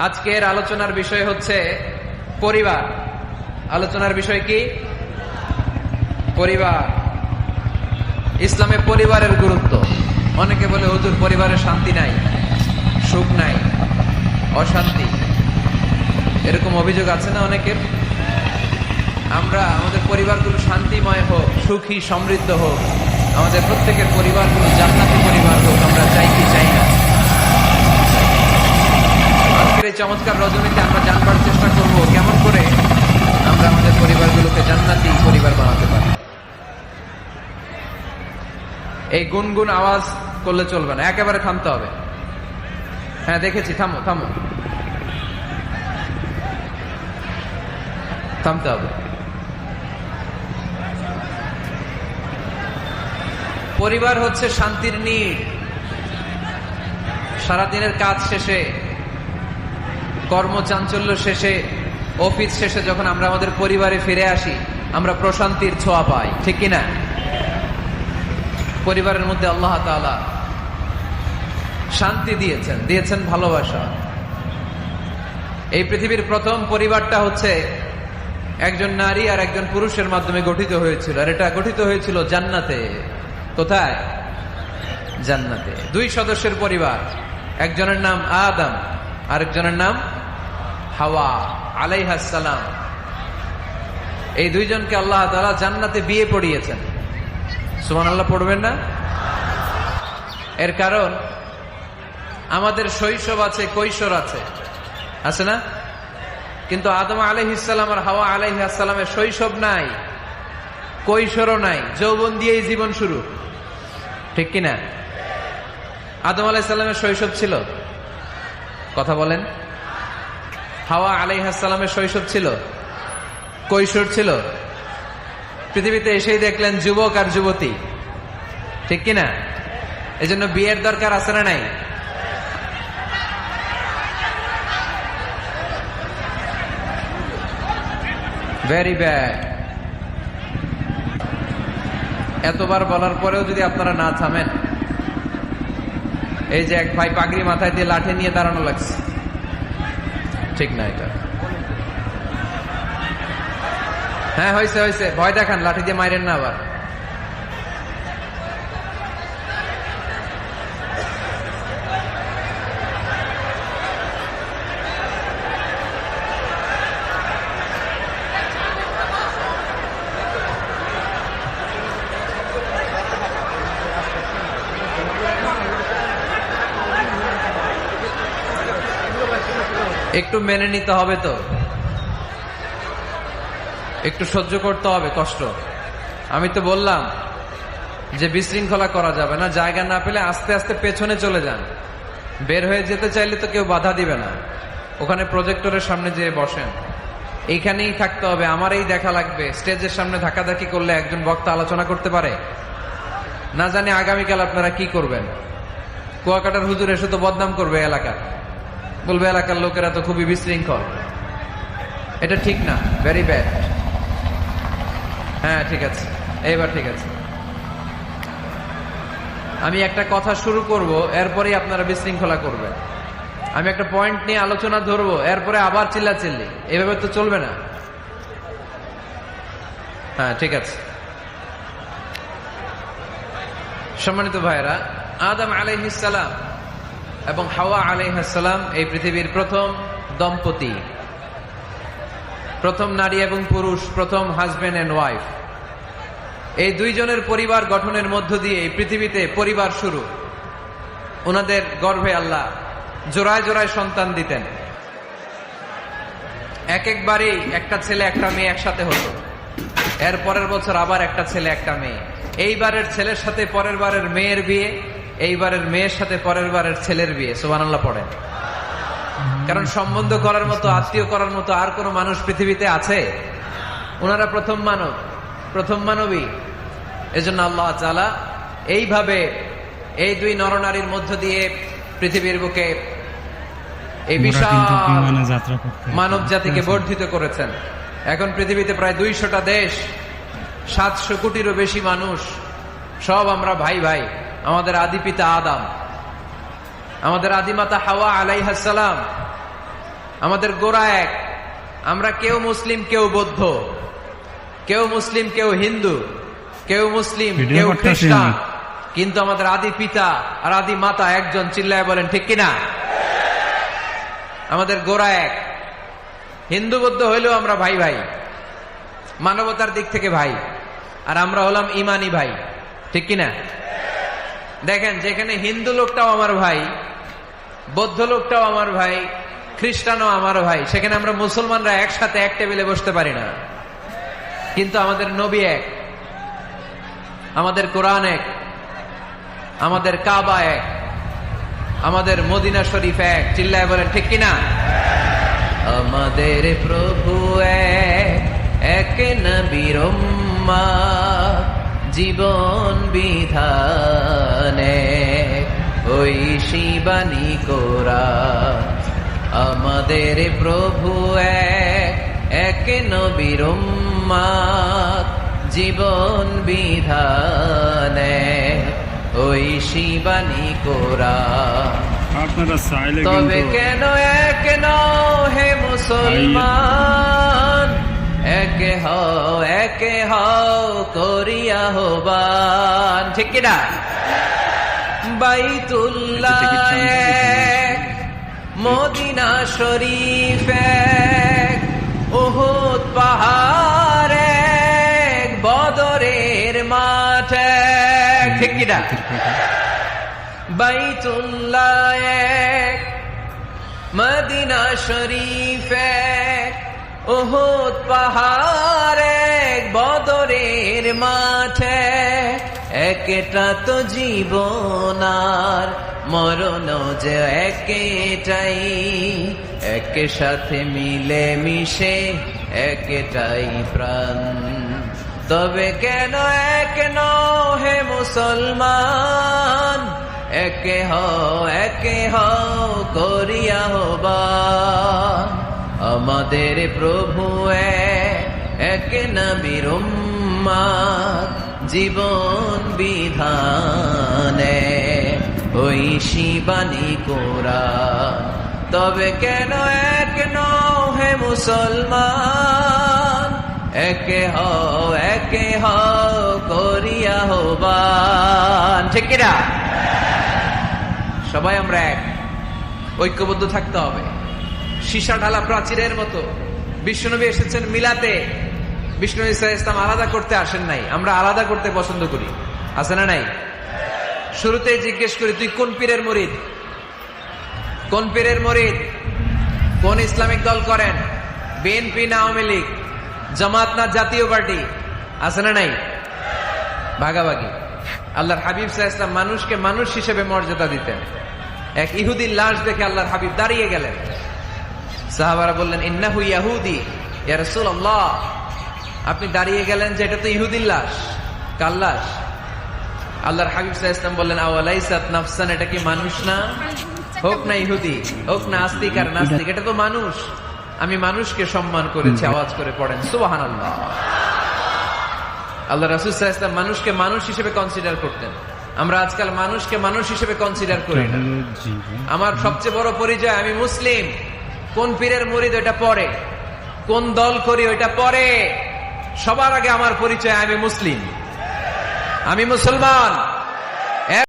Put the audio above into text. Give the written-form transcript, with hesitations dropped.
আজকের আলোচনার বিষয় হচ্ছে পরিবার। আলোচনার বিষয় কি? পরিবার। ইসলামে পরিবারের গুরুত্ব। অনেকে বলে হুজুর পরিবারে শান্তি নাই, সুখ নাই, অশান্তি, এরকম অভিযোগ আছে না অনেকের? আমরা আমাদের পরিবারগুলো শান্তিময় হোক, সুখী সমৃদ্ধ হোক, আমাদের প্রত্যেকের পরিবারগুলো জান্নাতি পরিবার হোক, আমরা চাই কি চাই না? আজকের এই চমৎকার রজনীতে আমরা জানবার চেষ্টা করব কেমন করে আমরা আমাদের পরিবারগুলোকে জান্নাতি পরিবার বানাতে পারি। এই গুনগুন আওয়াজ করলে চলবে না, একেবারে থামতে হবে। হ্যাঁ দেখেছি, থামো থামো, থামতে হবে। পরিবার হচ্ছে শান্তির নীড়। সারাদিনের কাজ শেষে, কর্মচাঞ্চল্য শেষে, অফিস শেষে যখন আমরা আমাদের পরিবারে ফিরে আসি, আমরা প্রশান্তির ছোঁয়া পাই, ঠিক কিনা? পরিবারের মধ্যে আল্লাহ তাআলা শান্তি দিয়েছেন ভালোবাসা। এই পৃথিবীর প্রথম পরিবারটা হচ্ছে একজন নারী আর একজন পুরুষের মাধ্যমে গঠিত হয়েছিল, আর এটা গঠিত হয়েছিল জান্নাতে। কোথায়? জান্নাতে। দুই সদস্যের পরিবার, একজনের নাম আদম, আরেকজনের নাম হাওয়া আলাইহাস সালাম। এই দুইজনকে আল্লাহ তাআলা জান্নাতে বিয়ে পড়িয়েছেন। সুবহানাল্লাহ পড়বেন না? এর কারণ আমাদের শৈশব আছে, কৈশোর আছে, আছে না? কিন্তু আদম আলাইহিস সালাম আর হাওয়া আলাইহাস সালামের শৈশব নাই, কৈশোরও নাই, যৌবন দিয়েই জীবন শুরু, ঠিক কিনা? আদম আলাইহিস সালামের শৈশব ছিল, কথা বলেন। হাওয়া আলাইহিস সালামের শৈশব ছিল, কৈশোর ছিল। পৃথিবীতে এসেই দেখলেন যুবক আর যুবতী, ঠিক কিনা? এজন্য বিয়ের দরকার আছে না নাই? Very bad. এতবার বলার পরেও যদি আপনারা না থামেন, এই যে এক ভাই পাগড়ি মাথায় দিয়ে লাঠি নিয়ে দাঁড়ানো লাগছে, ঠিক না এটা? হ্যাঁ হয়েছে হয়েছে, ভয় দেখান, লাঠি দিয়ে মাইরেন না আবার। একটু মেনে নিতে হবে তো, একটু সহ্য করতে হবে কষ্ট। আমি তো বললাম যে বিশৃঙ্খলা করা যাবে না, জায়গা না পেলে আস্তে আস্তে পেছনে চলে যান। বের হয়ে যেতে চাইলে তো কেউ বাধা দিবে না, ওখানে প্রজেক্টরের সামনে যেয়ে বসেন। এইখানেই থাকতে হবে, আমার এই দেখা লাগবে। স্টেজের সামনে ধাক্কাধাক্কি করলে একজন বক্তা আলোচনা করতে পারে না? জানি আগামীকাল আপনারা কি করবেন। কুয়াকাটার হুজুর এসে তো বদনাম করবে এলাকা, বলবে এলাকার লোকেরা তো খুবই বিশৃঙ্খল। এটা ঠিক না, ভেরি ব্যাড। হ্যাঁ ঠিক আছে, এইবার ঠিক আছে। আমি একটা কথা শুরু করব, এরপরেই আপনারা বিশৃঙ্খলা করবেন। আমি একটা পয়েন্ট নিয়ে আলোচনা ধরবো, এরপরে আবার চিল্লাচিল্লি, এভাবে তো চলবে না। হ্যাঁ ঠিক আছে। সম্মানিত ভাইরা, আদম আলাইহিস সালাম এবং হাওয়া আলাইহিস সালাম এই পৃথিবীর প্রথম দম্পতি, প্রথম নারী এবং পুরুষ, প্রথম হাজবেন্ড এন্ড ওয়াইফ। এই দুইজনের পরিবার গঠনের মধ্য দিয়ে এই পৃথিবীতে পরিবার শুরু। ওনাদের গর্ভে আল্লাহ জোড়ায় জোড়ায় সন্তান দিতেন। এক একবারেই একটা ছেলে একটা মেয়ে একসাথে হতো। এর পরের বছর আবার একটা ছেলে একটা মেয়ে। এইবারের ছেলের সাথে পরের বারের মেয়ের বিয়ে, এইবারের মেয়ের সাথে পরের বারের ছেলের বিয়ে। সুবহানাল্লাহ পড়েন। কারণ সম্বন্ধ করার মতো, আত্মীয় করার মতো আর কোনো মানুষ পৃথিবীতে আছে? ওনারা প্রথম মানব, প্রথম মানবী। এজন্য আল্লাহ তাআলা এইভাবে এই দুই নরনারীর মধ্য দিয়ে পৃথিবীর বুকে এই বিশাল মানব জাতিকে বর্ধিত করেছেন। এখন পৃথিবীতে প্রায় 200টা দেশ, 700 কোটিরও বেশি মানুষ, সব আমরা ভাই ভাই। আমাদের আদি পিতা আদম, আমাদের আদিমাতা হাওয়া আলাইহিস সালাম, আমাদের গোড়া এক। আমরা কেউ মুসলিম, কেউ বৌদ্ধ, কেউ মুসলিম, কেউ হিন্দু, কেউ মুসলিম, কেউ খ্রিস্টান, কিন্তু আমাদের আদি পিতা আর আদি মাতা একজন। চিল্লায় বলেন ঠিক কিনা? আমাদের গোড়া এক। হিন্দু বৌদ্ধ হইলেও আমরা ভাই ভাই, মানবতার দিক থেকে ভাই, আর আমরা হলাম ইমানি ভাই, ঠিক কিনা? দেখেন, যেখানে হিন্দু লোকটাও আমার ভাই, বৌদ্ধ লোকটাও আমার ভাই, খ্রিস্টানও আমার ভাই, সেখানে আমরা মুসলমানরা একসাথে এক টেবিলে বসতে পারি না। কিন্তু আমাদের নবী এক, আমাদের কোরআন এক, আমাদের কাবা এক, আমাদের মদিনা শরীফ এক। চিল্লায় বলেন ঠিক কিনা? আমাদের প্রভু এক, এক নবীর উম্মত, জীবন বিধানে ওই শিবানী কোরআন। আমাদের প্রভু এক, এক নবীর উম্মত, জীবন বিধানে ওই শিবানী কোরআন। তবে কেন এক নও হে মুসলমান, একে হও করিয়া হবান, ঠিক কিনা? বাইতুল্লাহ এক, মদিনা শরীফ এক, উহুদ পাহাড় এক, বদরের মাঠ এক, ঠিক কিনা? বাইতুল্লাহ এক, মদিনা শরীফ এক, উহুদ পাহাড় এক, বদরের মাঠ এক। একটা তো জীবন আর মরণ যে একটাই, এক সাথে মিলে মিশে একটাই প্রাণ। তবে কেন এক নও হে মুসলমান, একে হও করিয়া হবান। আমাদের প্রভু এক নবীর উম্মত, জীবন বিধানে ওই শিবানী কোরআন। তবে কেন এক নও হে মুসলমান, একে হও করিয়া হবান, ঠিক কিনা? সবাই আমরা এক, ঐক্যবদ্ধ থাকতে হবে। সীসা ঢালা প্রাচীরের মতো বিশ্বনবী এসেছেন মিলাতে। বিষ্ণু ইসলাম আলাদা করতে আসেন নাই, আমরা আলাদা করতে পছন্দ করি, আছে না নাই? শুরুতে জিজ্ঞেস করি, তুই কোন পীরের মুরিদ? কোন পীরের মুরিদ? কোন ইসলামিক দল করেন? বিএনপি না আওয়ামী লীগ, জামাত না জাতীয় পার্টি, আছে না নাই? ভাগাভাগি। আল্লাহর হাবিব সাল্লাল্লাহু আলাইহি ওয়াসাল্লাম মানুষকে মানুষ হিসেবে মর্যাদা দিতেন। এক ইহুদির লাশ দেখে আল্লাহর হাবিব দাঁড়িয়ে গেলেন। সাহাবারা বললেন, ইন্নাহু ইয়াহুদি ইয়া রাসূলুল্লাহ। আপনি দাঁড়িয়ে গেলেন যে এটা তো ইহুদির লাশ, কার লাশ? আল্লাহর হাবিব সাল্লাল্লাহু আলাইহি ওয়াসাল্লাম বললেন, আওয়ালাইসাত নাফসান, এটা কি মানুষ না? হোক না ইহুদি, হোক না আস্তিক আর নাস্তিক, এটা তো মানুষ। আমি মানুষকে সম্মান করেছি। আওয়াজ করে পড়েন সুবহানাল্লাহ। আল্লাহ রাসূল সাল্লাল্লাহু আলাইহি ওয়াসাল্লাম মানুষকে মানুষ হিসেবে কনসিডার করতেন। আমরা আজকাল মানুষকে মানুষ হিসেবে কনসিডার করি না। আমার সবচেয়ে বড় পরিচয় আমি মুসলিম। কোন পীরের মুরিদ ওটা পরে, কোন দল করি ওইটা পরে। সবার আগে আমার পরিচয় আমি মুসলিম, আমি মুসলমান।